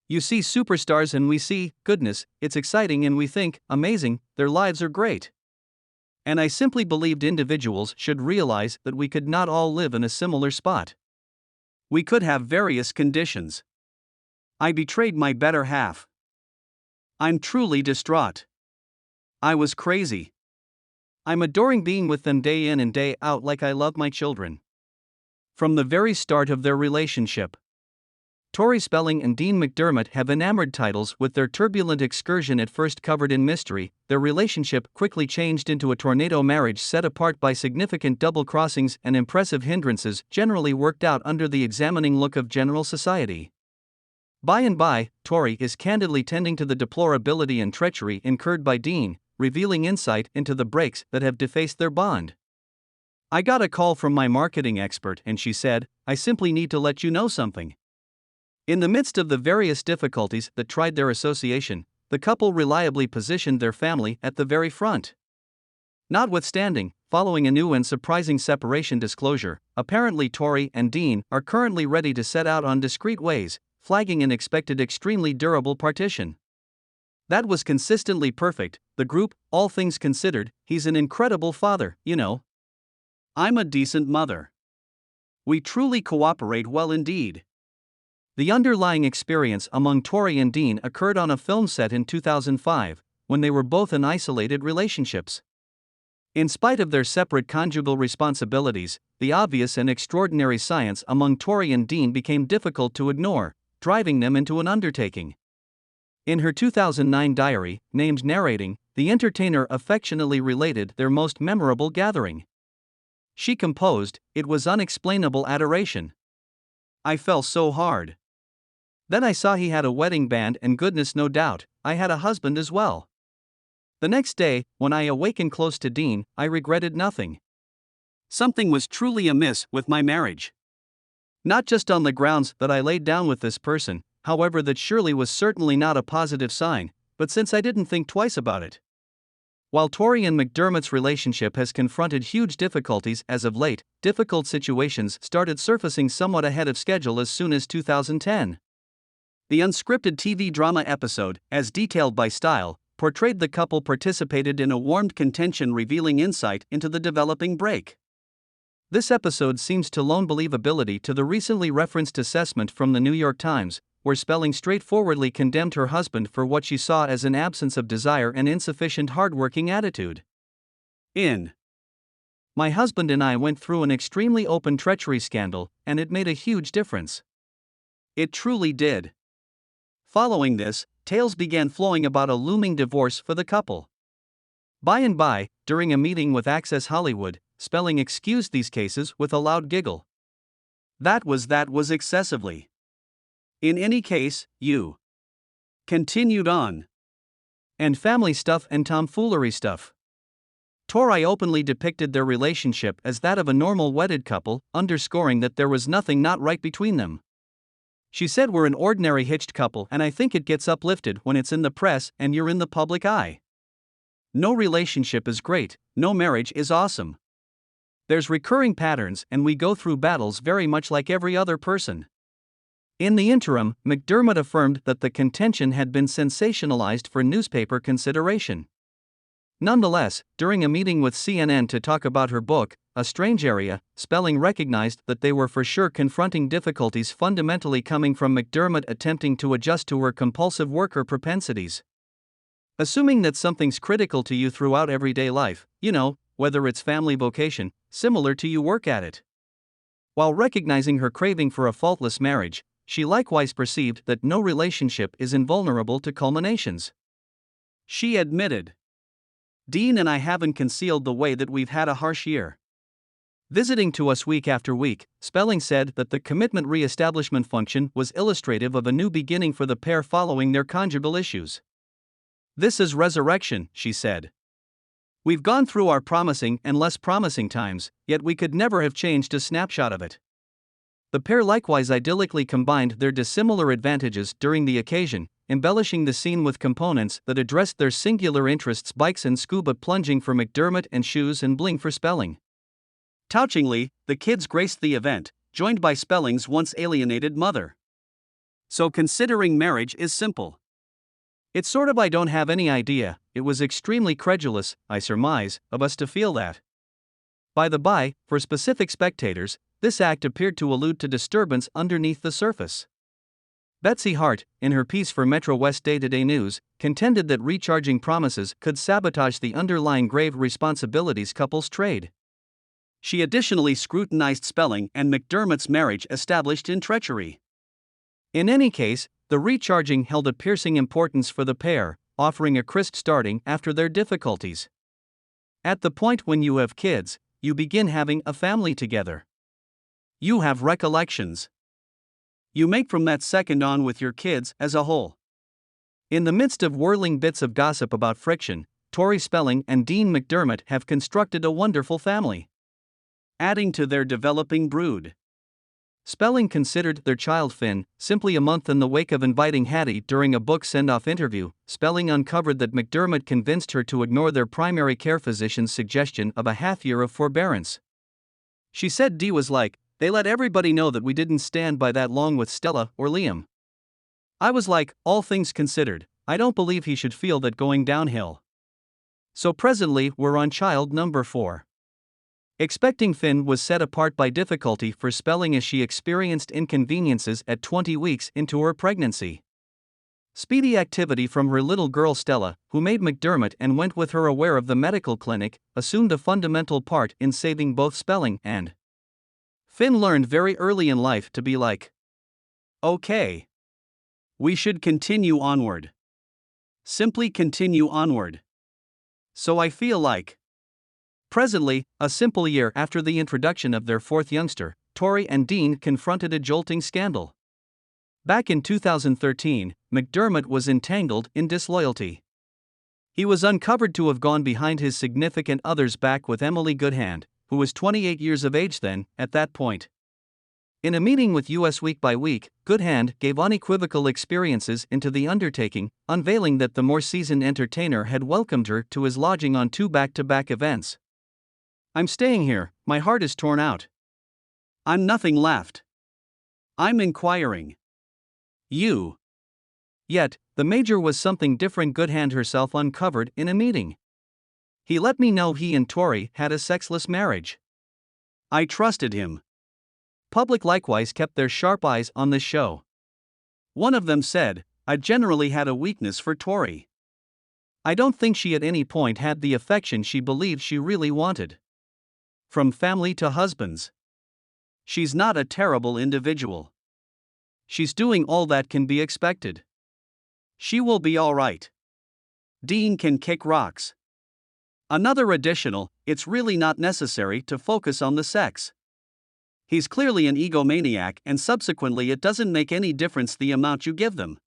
You see superstars and we see, goodness, it's exciting, and we think, amazing, their lives are great. And I simply believed individuals should realize that we could not all live in a similar spot. We could have various conditions. I betrayed my better half. I'm truly distraught. I was crazy. I'm adoring being with them day in and day out like I love my children. From the very start of their relationship. Tori Spelling and Dean McDermott have enamored titles with their turbulent excursion. At first covered in mystery, their relationship quickly changed into a tornado marriage set apart by significant double crossings and impressive hindrances generally worked out under the examining look of general society. By and by, Tori is candidly tending to the deplorability and treachery incurred by Dean, revealing insight into the breaks that have defaced their bond. I got a call from my marketing expert and she said, "I simply need to let you know something." In the midst of the various difficulties that tried their association, the couple reliably positioned their family at the very front. Notwithstanding, following a new and surprising separation disclosure, apparently Tori and Dean are currently ready to set out on discreet ways, flagging an expected extremely durable partition. That was consistently perfect, the group, all things considered, he's an incredible father, you know. I'm a decent mother. We truly cooperate well indeed. The underlying experience among Tori and Dean occurred on a film set in 2005, when they were both in isolated relationships. In spite of their separate conjugal responsibilities, the obvious and extraordinary science among Tori and Dean became difficult to ignore, driving them into an undertaking. In her 2009 diary, named Narrating, the entertainer affectionately related their most memorable gathering. She composed, "It was unexplainable adoration. I fell so hard. Then I saw he had a wedding band, and goodness, no doubt, I had a husband as well. The next day, when I awakened close to Dean, I regretted nothing. Something was truly amiss with my marriage. Not just on the grounds that I laid down with this person, however, that surely was certainly not a positive sign, but since I didn't think twice about it." While Tori and McDermott's relationship has confronted huge difficulties as of late, difficult situations started surfacing somewhat ahead of schedule as soon as 2010. The unscripted TV drama episode, as detailed by Style, portrayed the couple participated in a warmed contention revealing insight into the developing break. This episode seems to loan believability to the recently referenced assessment from the New York Times, where Spelling straightforwardly condemned her husband for what she saw as an absence of desire and insufficient hardworking attitude. My husband and I went through an extremely open treachery scandal, and it made a huge difference. It truly did. Following this, tales began flowing about a looming divorce for the couple. By and by, during a meeting with Access Hollywood, Spelling excused these cases with a loud giggle. That was excessively. In any case, you continued on. And family stuff and tomfoolery stuff. Tori openly depicted their relationship as that of a normal wedded couple, underscoring that there was nothing not right between them. She said, "We're an ordinary hitched couple, and I think it gets uplifted when it's in the press and you're in the public eye. No relationship is great, no marriage is awesome. There's recurring patterns, and we go through battles very much like every other person." In the interim, McDermott affirmed that the contention had been sensationalized for newspaper consideration. Nonetheless, during a meeting with CNN to talk about her book, A Strange Area, Spelling recognized that they were for sure confronting difficulties fundamentally coming from McDermott attempting to adjust to her compulsive worker propensities. Assuming that something's critical to you throughout everyday life, you know, whether it's family, vocation, similar to you work at it. While recognizing her craving for a faultless marriage, she likewise perceived that no relationship is invulnerable to culminations. She admitted, "Dean and I haven't concealed the way that we've had a harsh year." Visiting to us week after week, Spelling said that the commitment re-establishment function was illustrative of a new beginning for the pair following their conjugal issues. "This is resurrection," she said. "We've gone through our promising and less promising times, yet we could never have changed a snapshot of it." The pair likewise idyllically combined their dissimilar advantages during the occasion, embellishing the scene with components that addressed their singular interests: bikes and scuba plunging for McDermott and shoes and bling for Spelling. Touchingly, the kids graced the event, joined by Spelling's once alienated mother. So considering marriage is simple. It's sort of I don't have any idea. It was extremely credulous, I surmise, of us to feel that. By the by, for specific spectators, this act appeared to allude to disturbance underneath the surface. Betsy Hart, in her piece for Metro West Day-to-Day News, contended that recharging promises could sabotage the underlying grave responsibilities couples trade. She additionally scrutinized Spelling and McDermott's marriage established in treachery. In any case, the recharging held a piercing importance for the pair, offering a crisp starting after their difficulties. At the point when you have kids, you begin having a family together. You have recollections. You make from that second on with your kids as a whole. In the midst of whirling bits of gossip about friction, Tori Spelling and Dean McDermott have constructed a wonderful family, adding to their developing brood. Spelling considered their child Finn simply a month in the wake of inviting Hattie during a book send-off interview. Spelling uncovered that McDermott convinced her to ignore their primary care physician's suggestion of a half year of forbearance. She said Dee was like, "They let everybody know that we didn't stand by that long with Stella or Liam." I was like, all things considered, I don't believe he should feel that going downhill. So presently we're on child number 4. Expecting Finn was set apart by difficulty for Spelling as she experienced inconveniences at 20 weeks into her pregnancy. Speedy activity from her little girl Stella, who made McDermott and went with her aware of the medical clinic, assumed a fundamental part in saving both Spelling and Finn. Learned very early in life to be like, okay, we should continue onward. Simply continue onward. So I feel like. Presently, a simple year after the introduction of their 4th youngster, Tori and Dean confronted a jolting scandal. Back in 2013, McDermott was entangled in disloyalty. He was uncovered to have gone behind his significant other's back with Emily Goodhand, who was 28 years of age then, at that point. In a meeting with US Week by Week, Goodhand gave unequivocal experiences into the undertaking, unveiling that the more seasoned entertainer had welcomed her to his lodging on 2 back-to-back events. "I'm staying here, my heart is torn out. I'm nothing left. I'm inquiring. You." Yet, the major was something different. Goodhand herself uncovered in a meeting. "He let me know he and Tori had a sexless marriage. I trusted him." Public likewise kept their sharp eyes on this show. One of them said, "I generally had a weakness for Tori. I don't think she at any point had the affection she believed she really wanted. From family to husbands. She's not a terrible individual. She's doing all that can be expected. She will be all right. Dean can kick rocks." Another additional, "It's really not necessary to focus on the sex. He's clearly an egomaniac and subsequently it doesn't make any difference the amount you give them.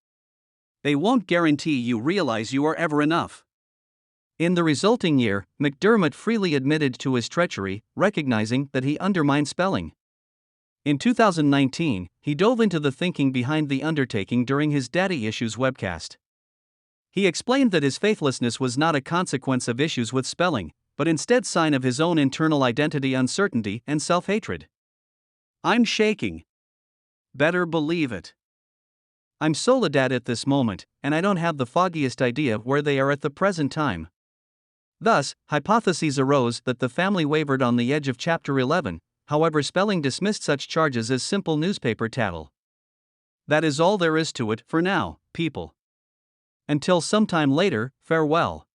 They won't guarantee you realize you are ever enough." In the resulting year, McDermott freely admitted to his treachery, recognizing that he undermined Spelling. In 2019, he dove into the thinking behind the undertaking during his Daddy Issues webcast. He explained that his faithlessness was not a consequence of issues with Spelling, but instead sign of his own internal identity uncertainty and self-hatred. "I'm shaking. Better believe it. I'm Soledad at this moment, and I don't have the foggiest idea where they are at the present time." Thus, hypotheses arose that the family wavered on the edge of Chapter 11, however Spelling dismissed such charges as simple newspaper tattle. That is all there is to it for now, people. Until sometime later, farewell.